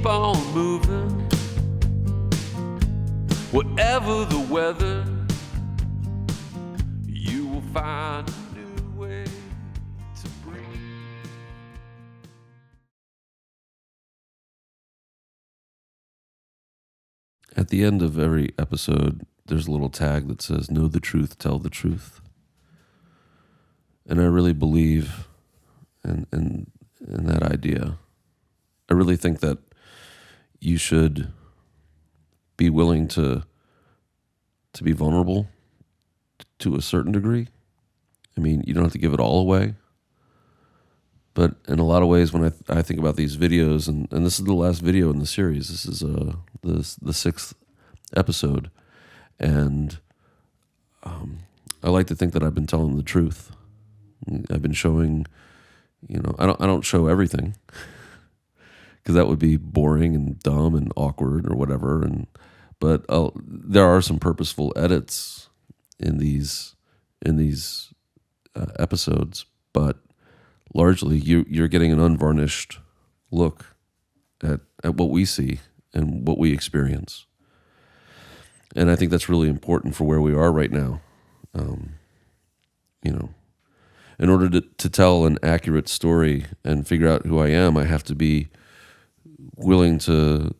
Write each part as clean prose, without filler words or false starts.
on moving. Whatever the weather, you will find a new way to breathe. At the end of every episode, there's a little tag that says, "Know the truth, tell the truth." And I really believe in that idea. I really think that you should be willing to be vulnerable to a certain degree. I mean, you don't have to give it all away. But in a lot of ways, when I think about these videos, and this is the last video in the series, this is the 6th episode, and I like to think that I've been telling the truth. I've been showing, I don't show everything, because that would be boring and dumb and awkward or whatever. But there are some purposeful edits in these episodes, but largely you're getting an unvarnished look at what we see and what we experience. And I think that's really important for where we are right now. In order to tell an accurate story and figure out who I am, I have to be willing to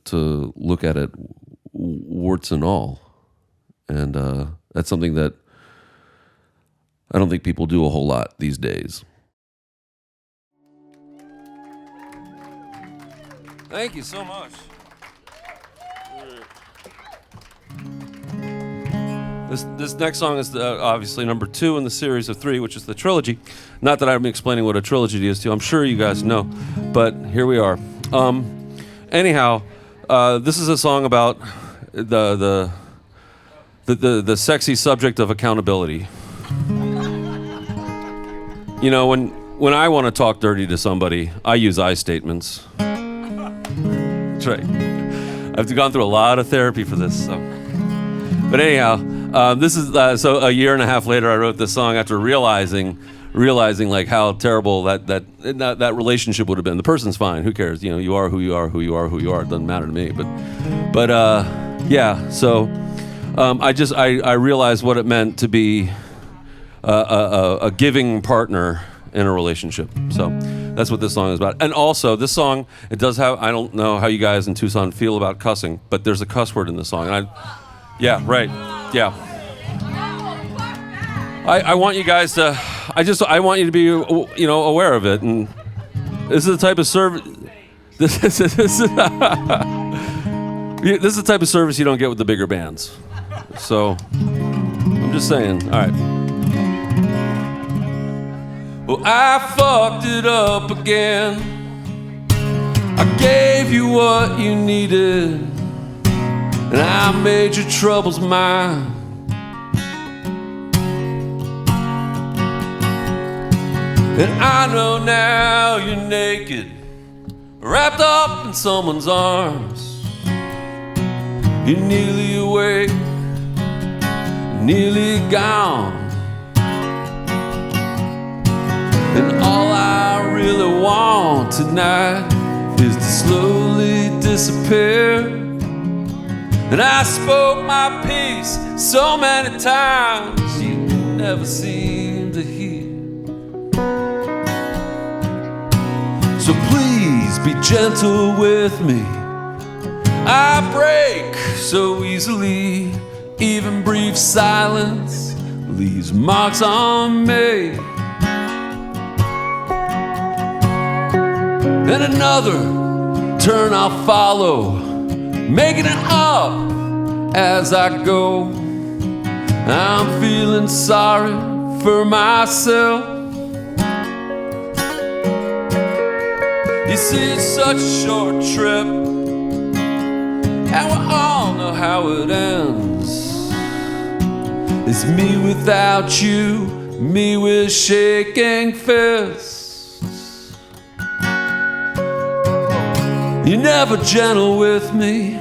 look at it warts and all. And that's something that I don't think people do a whole lot these days. Thank you so much. This next song is obviously number 2 in the series of 3, which is the trilogy. Not that I'm explaining what a trilogy is to you. I'm sure you guys know, but here we are. Anyhow, this is a song about the sexy subject of accountability. When I want to talk dirty to somebody, I use I statements. That's right. I've gone through a lot of therapy for this. But anyhow, this is so a year and a half later, I wrote this song after realizing like how terrible that relationship would have been. The person's fine. Who cares? You are who you are. It doesn't matter to me. But yeah. So I realized what it meant to be a giving partner in a relationship. So that's what this song is about. And also, this song, it does have, I don't know how you guys in Tucson feel about cussing, but there's a cuss word in the song. And yeah, right. Yeah. I want you guys to, I want you to be, aware of it. And this is the type of service, this is the type of service you don't get with the bigger bands. So, I'm just saying. All right. Well, I fucked it up again. I gave you what you needed, and I made your troubles mine. And I know now you're naked, wrapped up in someone's arms. You're nearly awake, nearly gone. And all I really want tonight is to slowly disappear. And I spoke my piece so many times, you never seem to hear. So please be gentle with me. I break so easily. Even brief silence leaves marks on me. And another turn I'll follow, making it up as I go. I'm feeling sorry for myself. You see, it's such a short trip, and we all know how it ends. It's me without you, me with shaking fists. You're never gentle with me.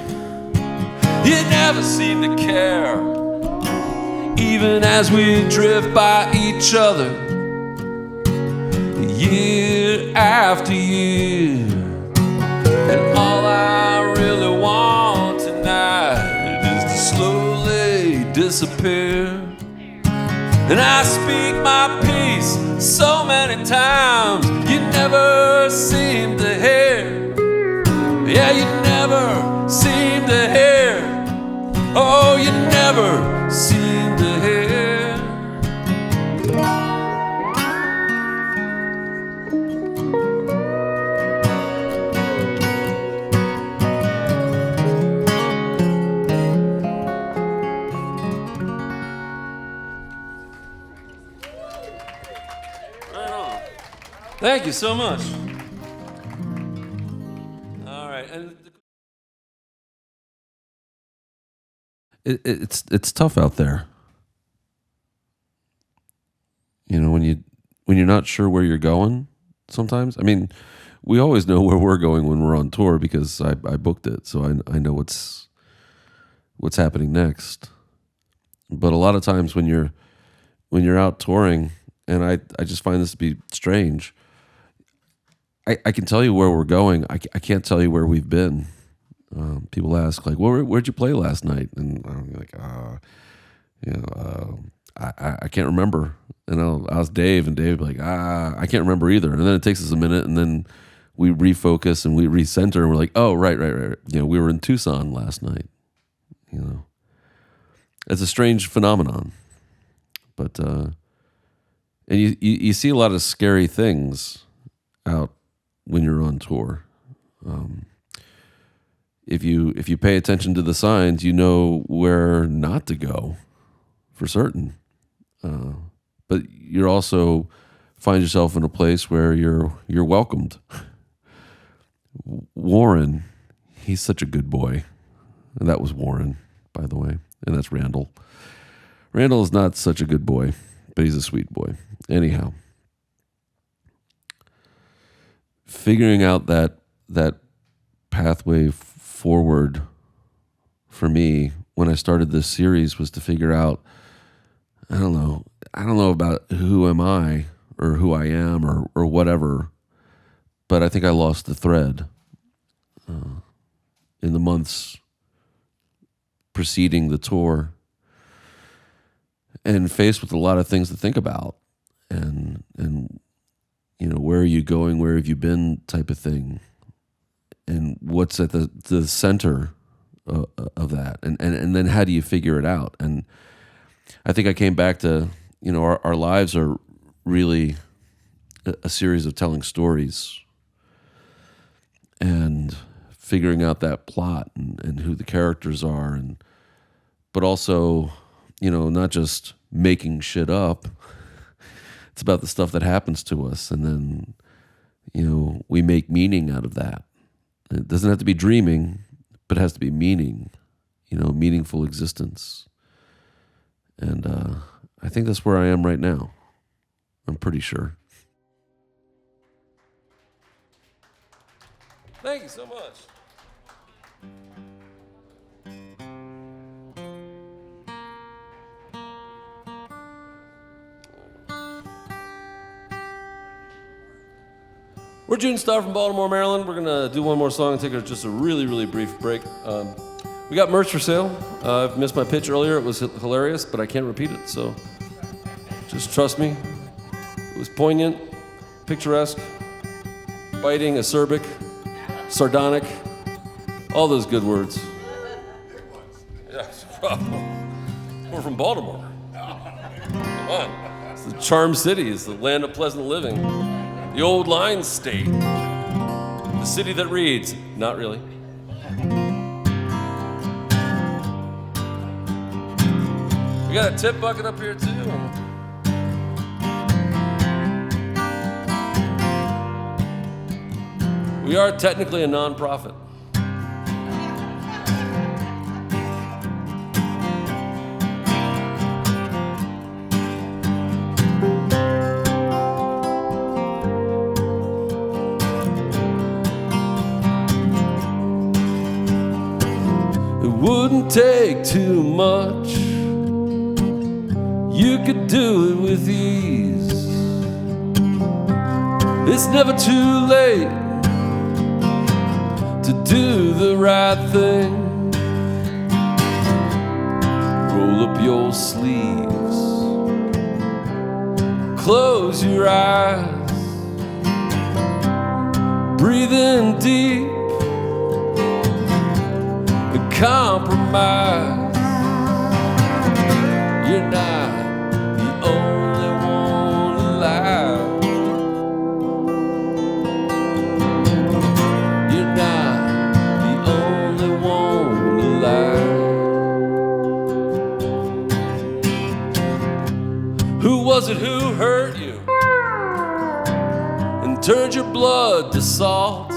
You never seem to care. Even as we drift by each other, year after year. And all I disappear. And I speak my peace so many times, you never seem to hear. Yeah, you never seem to hear. Oh, you never seem to hear. Thank you so much. All right, and it's tough out there. You know, when you're not sure where you're going. Sometimes, I mean, we always know where we're going when we're on tour because I booked it, so I know what's happening next. But a lot of times when you're out touring, and I just find this to be strange. I can tell you where we're going. I can't tell you where we've been. People ask, like, where'd you play last night? And I'm like, I can't remember. And I'll ask Dave, and Dave will be like, I can't remember either. And then it takes us a minute, and then we refocus and we recenter, and we're like, oh, right. You know, we were in Tucson last night. You know, it's a strange phenomenon. But, and you see a lot of scary things out when you're on tour. If you pay attention to the signs, you know where not to go, for certain. But you're also find yourself in a place where you're welcomed. Warren, he's such a good boy. And that was Warren, by the way, and that's Randall. Randall is not such a good boy, but he's a sweet boy. Anyhow, figuring out that pathway forward for me when I started this series was to figure out, I don't know about who am I or who I am or whatever, but I think I lost the thread in the months preceding the tour, and faced with a lot of things to think about, and you know, where are you going, where have you been, type of thing, and what's at the center of that, and then how do you figure it out? And I think I came back to, you know, our lives are really a series of telling stories and figuring out that plot and who the characters are, but also, you know, not just making shit up. It's about the stuff that happens to us, and then, you know, we make meaning out of that. It doesn't have to be dreaming, but it has to be meaning, you know, meaningful existence. And I think that's where I am right now. I'm pretty sure. Thank you so much. We're June Starr from Baltimore, Maryland. We're gonna do one more song and take just a really, really brief break. We got merch for sale. I've missed my pitch earlier. It was hilarious, but I can't repeat it, so just trust me. It was poignant, picturesque, biting, acerbic, sardonic, all those good words. Yeah, we're from Baltimore. Come on. It's the Charm City. It's the land of pleasant living. The old line state. The city that reads. Not really. We got a tip bucket up here too. We are technically a non-profit. It wouldn't take too much. You could do it with ease. It's never too late to do the right thing. roll up your sleeves, close your eyes, breathe in deep and compromise. You're not the only one alive. You're not the only one alive. Who was it who hurt you and turned your blood to salt?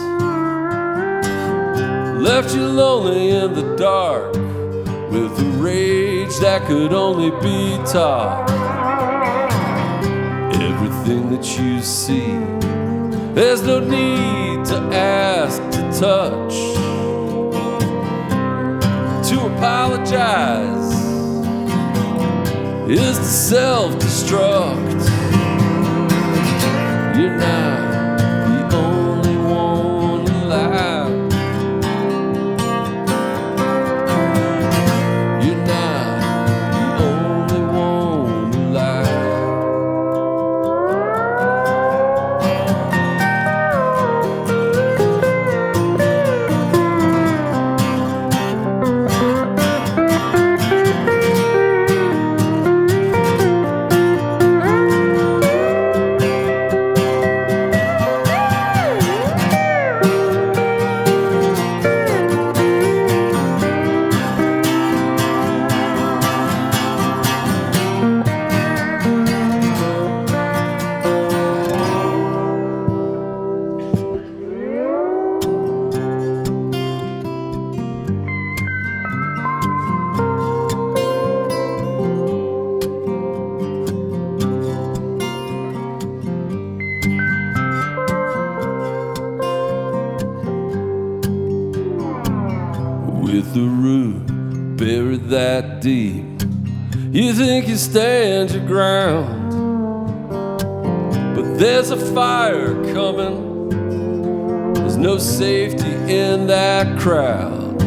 Left you lonely in the dark with a rage that could only be taught. Everything that you see, there's no need to ask to touch. To apologize is to self-destruct. You're not the only one alive. You're not the only one alive. With the root buried that deep, you think you stand your ground, but there's a fire coming. There's no safety in that crowd.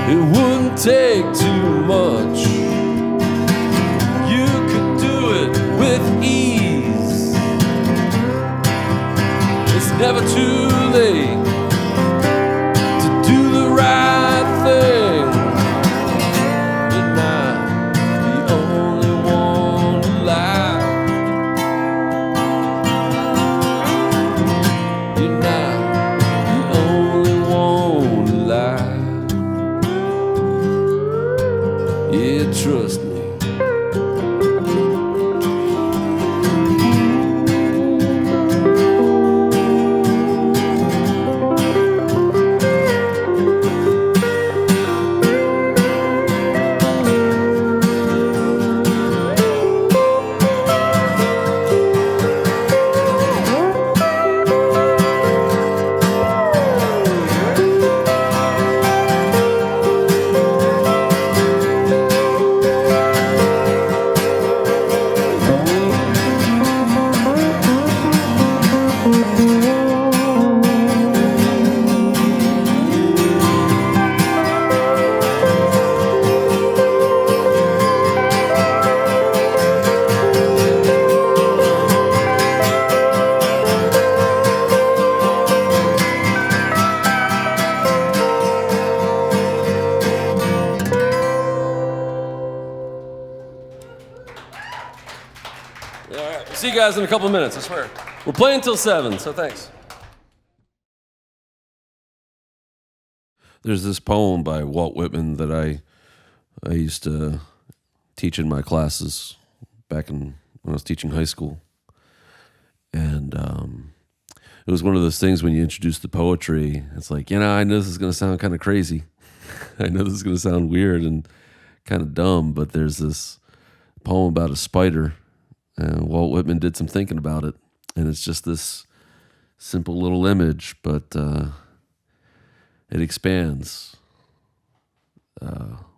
It wouldn't take too much. You could do it with ease. It's never too late to do the right thing. You're not the only one alive. You're not the only one alive. Yeah, trust me. See you guys in a couple of minutes, I swear. We're playing till 7, so thanks. There's this poem by Walt Whitman that I used to teach in my classes back when I was teaching high school. And it was one of those things when you introduce the poetry, it's like, I know this is going to sound kind of crazy. I know this is going to sound weird and kind of dumb, but there's this poem about a spider. And Walt Whitman did some thinking about it, and it's just this simple little image, but it expands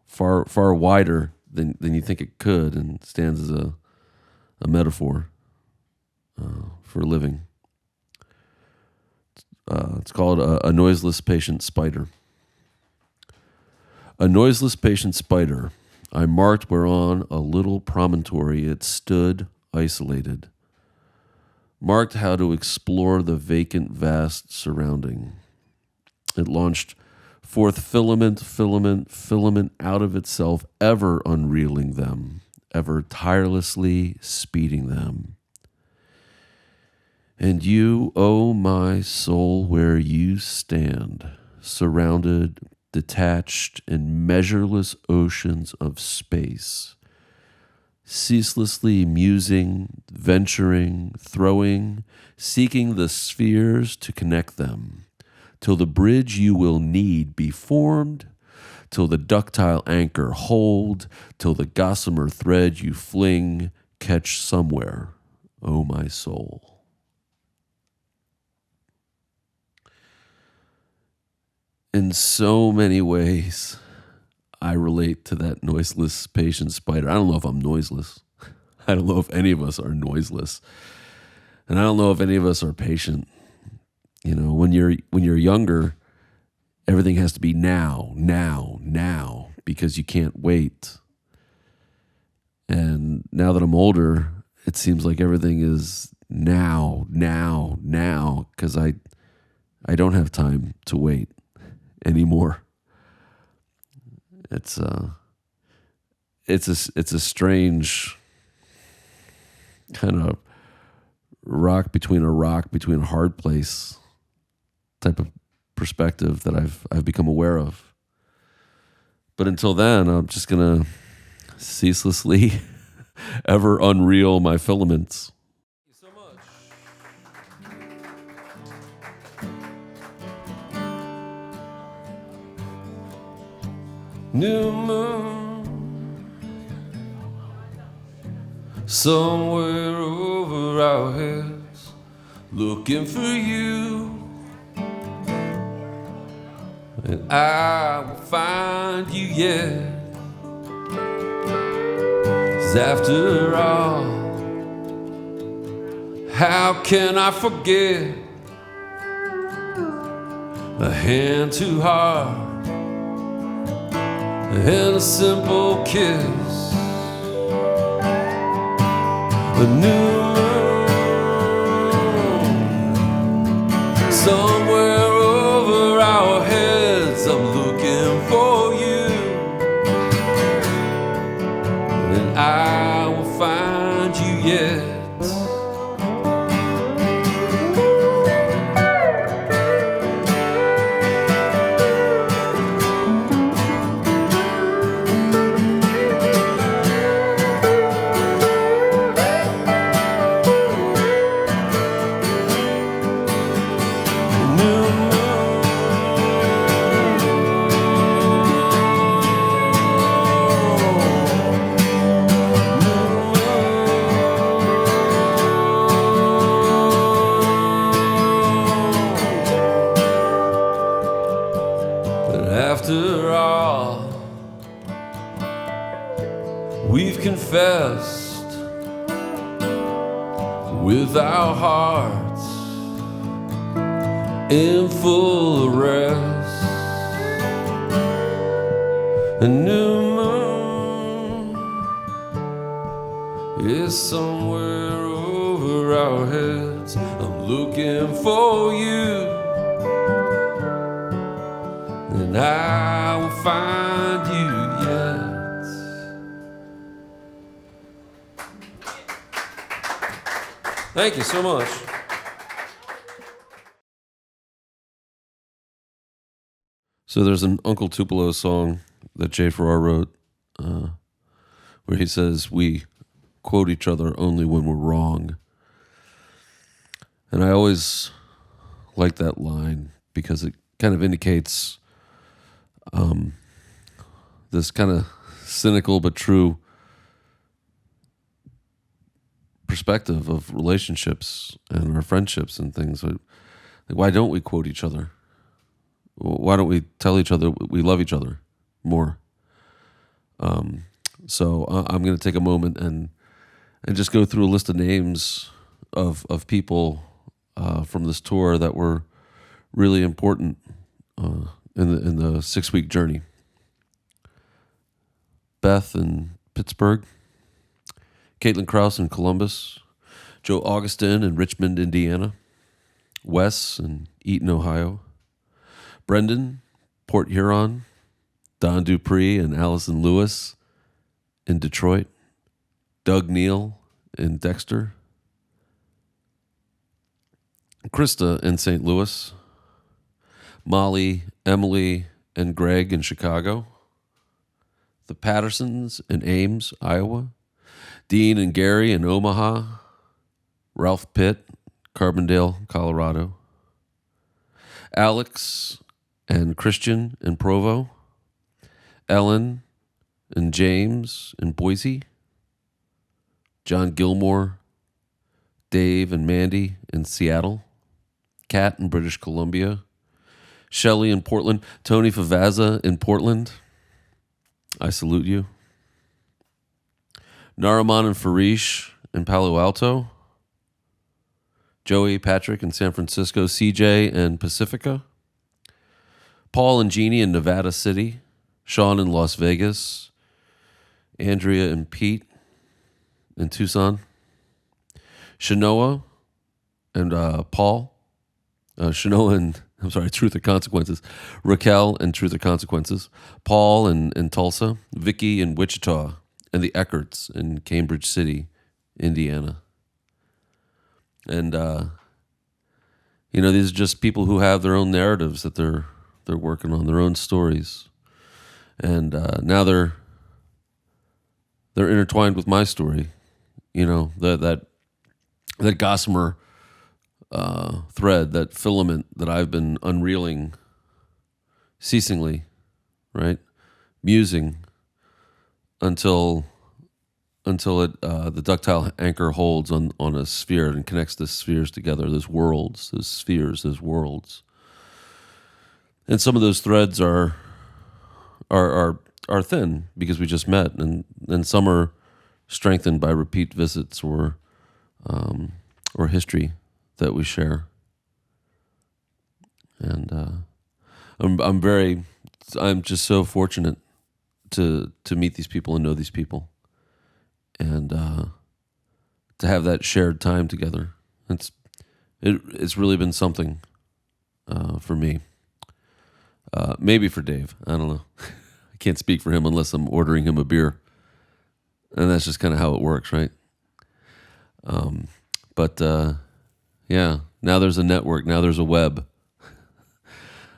far wider than you think it could, and stands as a metaphor for living. It's called A Noiseless Patient Spider. A noiseless patient spider I marked whereon a little promontory it stood isolated, marked how to explore the vacant vast surrounding. It launched forth filament out of itself, ever unreeling them, ever tirelessly speeding them. And you, oh my soul, where you stand, surrounded, detached in measureless oceans of space, ceaselessly musing, venturing, throwing, seeking the spheres to connect them, till the bridge you will need be formed, till the ductile anchor hold, till the gossamer thread you fling catch somewhere, O my soul. In so many ways, I relate to that noiseless patient spider. I don't know if I'm noiseless. I don't know if any of us are noiseless. And I don't know if any of us are patient. You know, when you're younger, everything has to be now, because you can't wait. And now that I'm older, it seems like everything is now, because I don't have time to wait anymore. It's a strange kind of rock between a hard place type of perspective that I've become aware of. But until then, I'm just gonna ceaselessly ever unreel my filaments. Thank you so much. New moon, somewhere over our heads, looking for you. And I will find you yet. 'Cause after all, how can I forget a hand too hard and a simple kiss? A new moon, somewhere over our heads, I'm looking for you, and I will find you yet. After all, we've confessed with our hearts in full arrest. A new moon is somewhere over our heads. I'm looking for you, and I will find you yet. Thank you so much. So there's an Uncle Tupelo song that Jay Farrar wrote where he says, we quote each other only when we're wrong. And I always like that line because it kind of indicates this kind of cynical but true perspective of relationships and our friendships and things. Like, why don't we quote each other? Why don't we tell each other we love each other more? So I'm going to take a moment and just go through a list of names of people from this tour that were really important in the 6-week journey. Beth in Pittsburgh, Caitlin Krause in Columbus, Joe Augustin in Richmond, Indiana, Wes in Eaton, Ohio, Brendan, Port Huron, Don Dupree and Allison Lewis in Detroit, Doug Neal in Dexter, Krista in St. Louis, Molly, Emily, and Greg in Chicago, the Pattersons in Ames, Iowa, Dean and Gary in Omaha, Ralph Pitt, Carbondale, Colorado, Alex and Christian in Provo, Ellen and James in Boise, John Gilmore, Dave and Mandy in Seattle, Kat in British Columbia, Shelley in Portland, Tony Favazza in Portland. I salute you. Nariman and Farish in Palo Alto, Joey, Patrick in San Francisco, CJ in Pacifica, Paul and Jeannie in Nevada City, Sean in Las Vegas, Andrea and Pete in Tucson, Shanoa and Paul, Shanoa and, Truth or Consequences, Raquel and Truth or Consequences, Paul in Tulsa, Vicky in Wichita, and the Eckerts in Cambridge City, Indiana. And, these are just people who have their own narratives that they're working on, their own stories. And now they're intertwined with my story. That gossamer thread, that filament that I've been unreeling ceasingly, right? Musing until it the ductile anchor holds on a sphere and connects the spheres together. Those worlds, those spheres, those worlds. And some of those threads are thin because we just met, and some are strengthened by repeat visits or history that we share. And I'm just so fortunate to meet these people and know these people, and to have that shared time together. It's really been something for me. Maybe for Dave, I don't know. I can't speak for him unless I'm ordering him a beer, and that's just kind of how it works, right? But yeah, now there's a network. Now there's a web,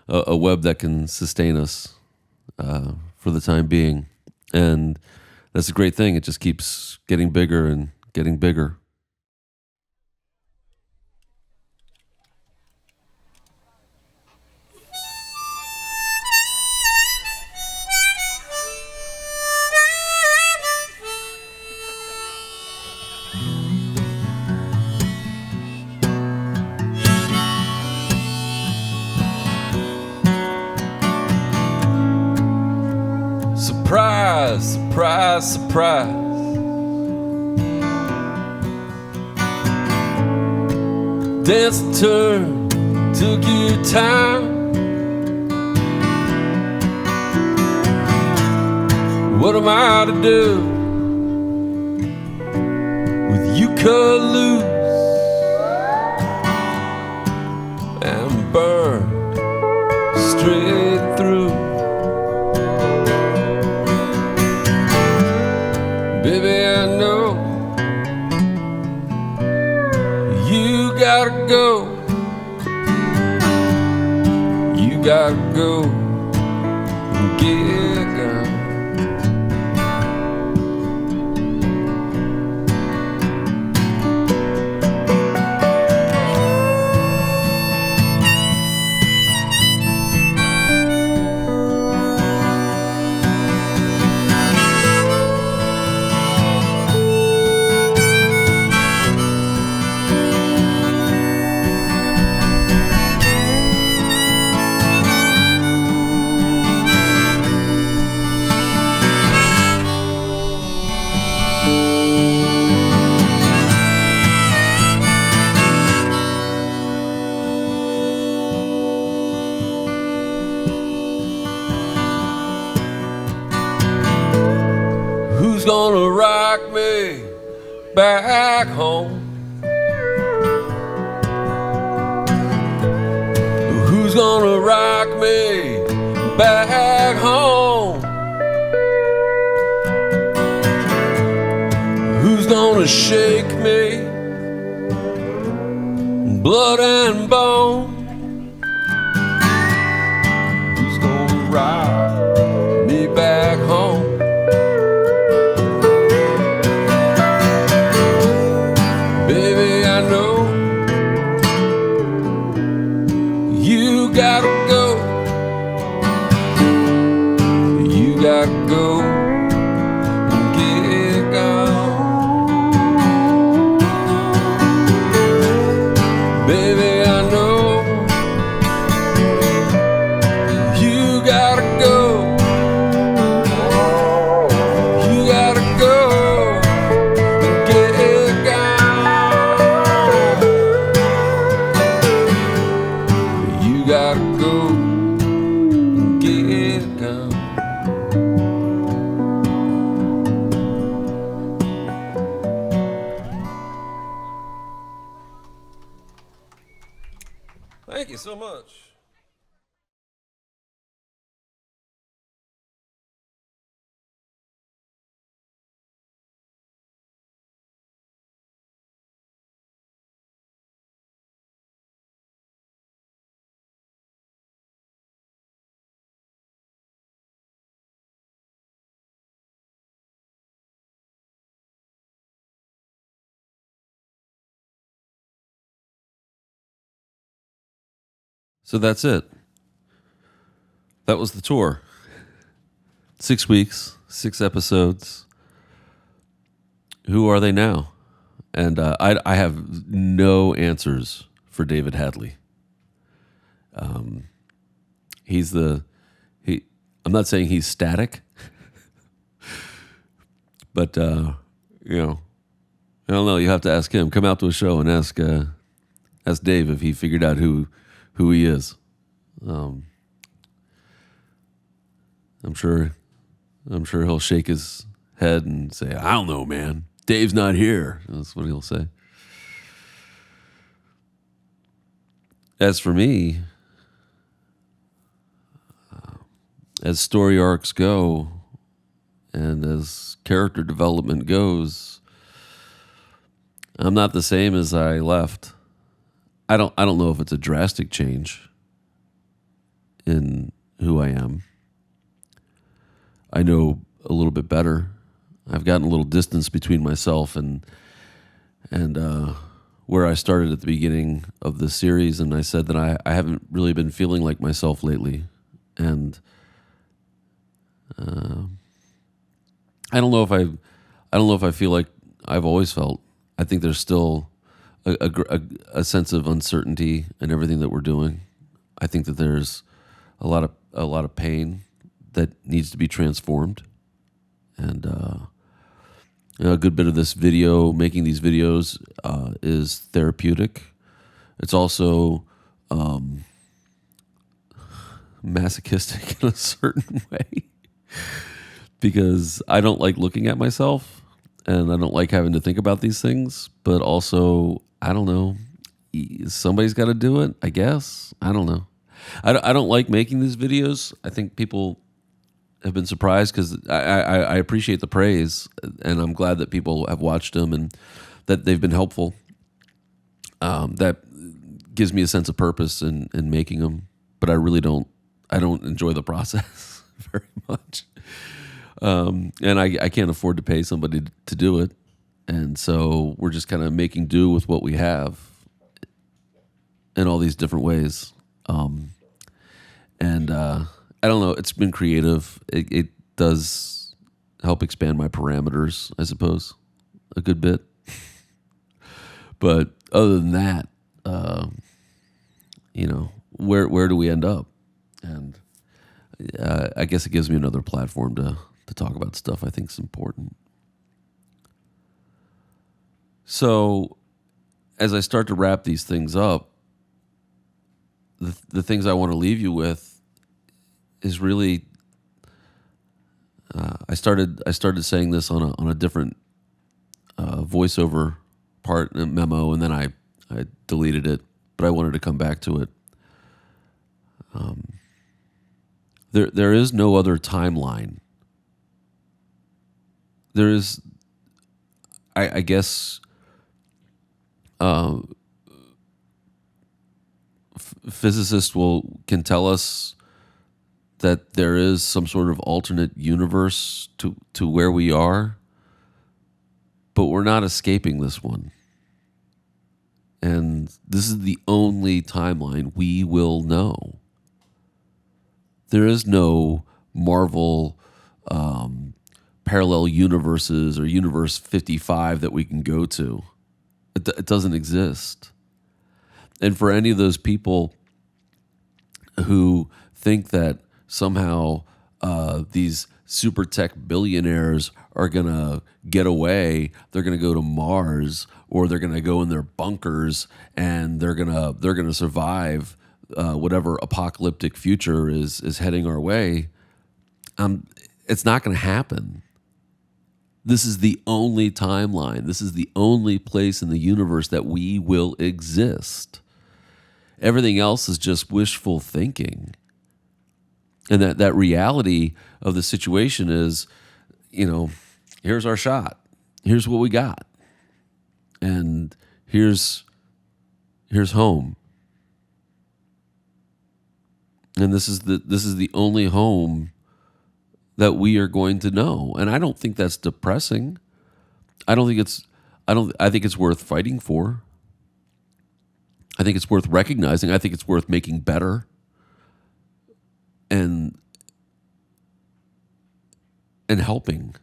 a web that can sustain us for the time being, and that's a great thing. It just keeps getting bigger and getting bigger. Surprise, surprise, surprise. Dance turn, took your time. What am I to do with you cut loose and burned straight through? Baby, I know you gotta go. You gotta go and get gone. gonna rock me back home? Who's gonna rock me back home? Who's gonna shake me, blood and bone? Who's gonna rock me back home? Baby, I know you gotta go. You gotta go and get gone. Baby, I know you gotta go. You gotta go and get gone. You gotta go and get gone. Thank you so much. So that's it. That was the tour. 6 weeks, 6 episodes. Who are they now? And I have no answers for David Hadley. He's the he. I'm not saying he's static, but I don't know. You have to ask him. Come out to a show and ask Dave if he figured out who he is. I'm sure he'll shake his head and say, "I don't know, man. Dave's not here." That's what he'll say. As for me, as story arcs go, and as character development goes, I'm not the same as I left. I don't know if it's a drastic change in who I am. I know a little bit better. I've gotten a little distance between myself and where I started at the beginning of this series, and I said that I haven't really been feeling like myself lately, and I don't know if I feel like I've always felt. I think there's still a sense of uncertainty in everything that we're doing. I think that there's a lot of pain that needs to be transformed, and a good bit of this making these videos, is therapeutic. It's also masochistic in a certain way because I don't like looking at myself and I don't like having to think about these things, but also, I don't know, somebody's got to do it, I guess. I don't know. I don't like making these videos. I think people have been surprised because I appreciate the praise, and I'm glad that people have watched them and that they've been helpful. That gives me a sense of purpose in making them, but I really don't enjoy the process very much. And I can't afford to pay somebody to do it. And so we're just kind of making do with what we have in all these different ways. And I don't know, it's been creative. It does help expand my parameters, I suppose, a good bit. But other than that, where do we end up? And I guess it gives me another platform to talk about stuff I think is important. So as I start to wrap these things up, the things I want to leave you with is really I started saying this on a different voiceover part memo, and then I deleted it, but I wanted to come back to it. There is no other timeline. There is, I guess, physicists can tell us that there is some sort of alternate universe to where we are, but we're not escaping this one. And this is the only timeline we will know. There is no Marvel parallel universes or Universe 55 that we can go to. It doesn't exist. And for any of those people who think that somehow these super tech billionaires are going to get away, they're going to go to Mars, or they're going to go in their bunkers and they're going to survive whatever apocalyptic future is heading our way, it's not going to happen. This is the only timeline. This is the only place in the universe that we will exist. Everything else is just wishful thinking. And that reality of the situation is, here's our shot. Here's what we got. And here's home. And this is the only home that we are going to know. And I don't think that's depressing. I think it's worth fighting for. I think it's worth recognizing. I think it's worth making better. And helping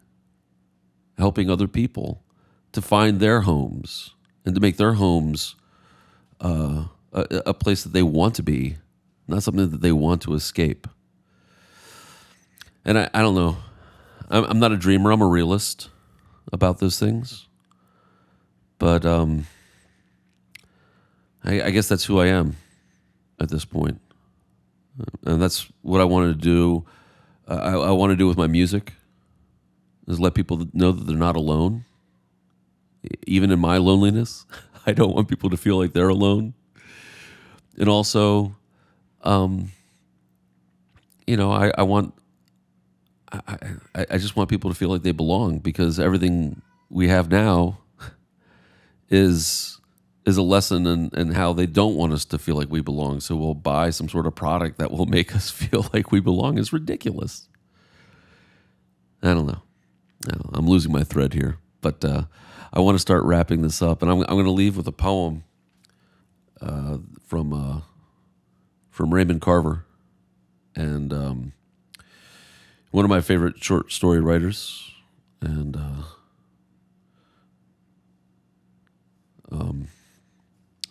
other people to find their homes and to make their homes a place that they want to be, not something that they want to escape. And I don't know. I'm not a dreamer. I'm a realist about those things. But I guess that's who I am at this point. And that's what I wanted to do. I want to do with my music, is let people know that they're not alone. Even in my loneliness, I don't want people to feel like they're alone. And also, I just want people to feel like they belong, because everything we have now is a lesson in how they don't want us to feel like we belong. So we'll buy some sort of product that will make us feel like we belong. Is ridiculous. I don't know. I'm losing my thread here, but I want to start wrapping this up, and I'm going to leave with a poem from Raymond Carver, and one of my favorite short story writers, and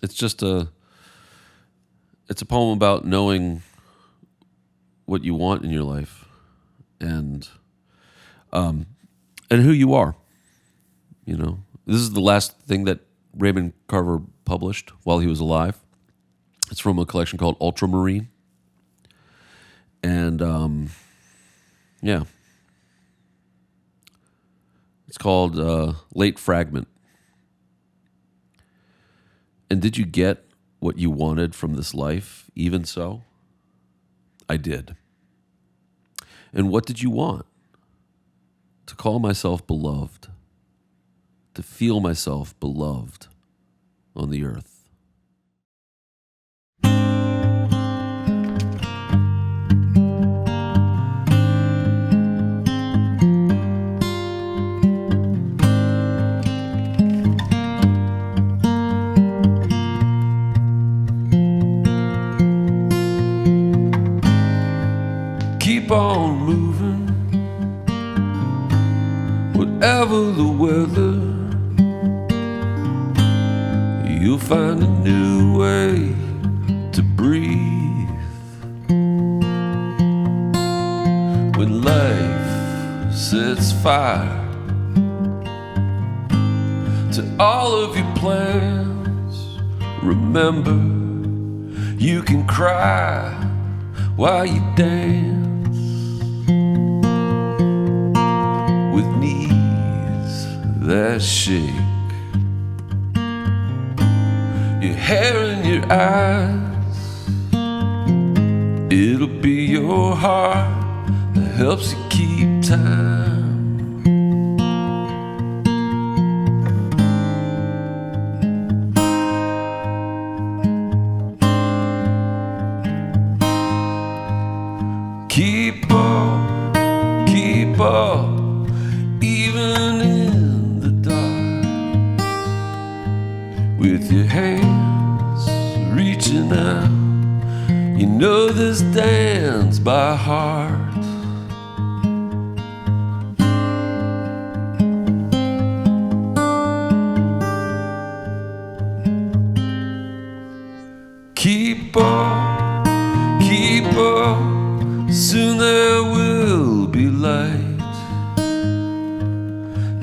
it's a poem about knowing what you want in your life, and who you are. This is the last thing that Raymond Carver published while he was alive. It's from a collection called Ultramarine, and it's called Late Fragment. And did you get what you wanted from this life, even so? I did. And what did you want? To call myself beloved, to feel myself beloved on the earth. Keep on moving, whatever the weather. You'll find a new way to breathe. When life sets fire to all of your plans, remember, you can cry while you dance. with knees that shake, your hair and your eyes. It'll be your heart that helps you keep time. Keep up, even in the dark, with your hands reaching out. You know this dance by heart. Keep up, soon there will be light,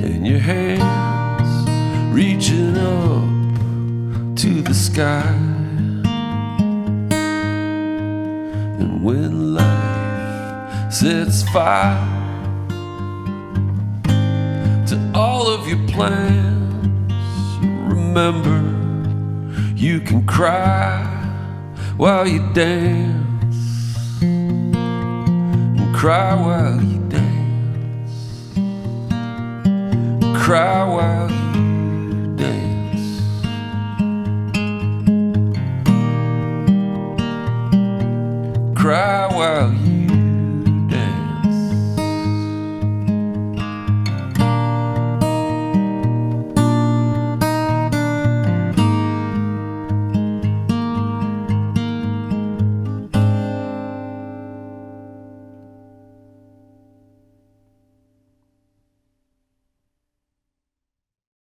and your hands reaching up to the sky. And when life sets fire to all of your plans, remember you can cry while you dance. Cry while you dance. Cry while you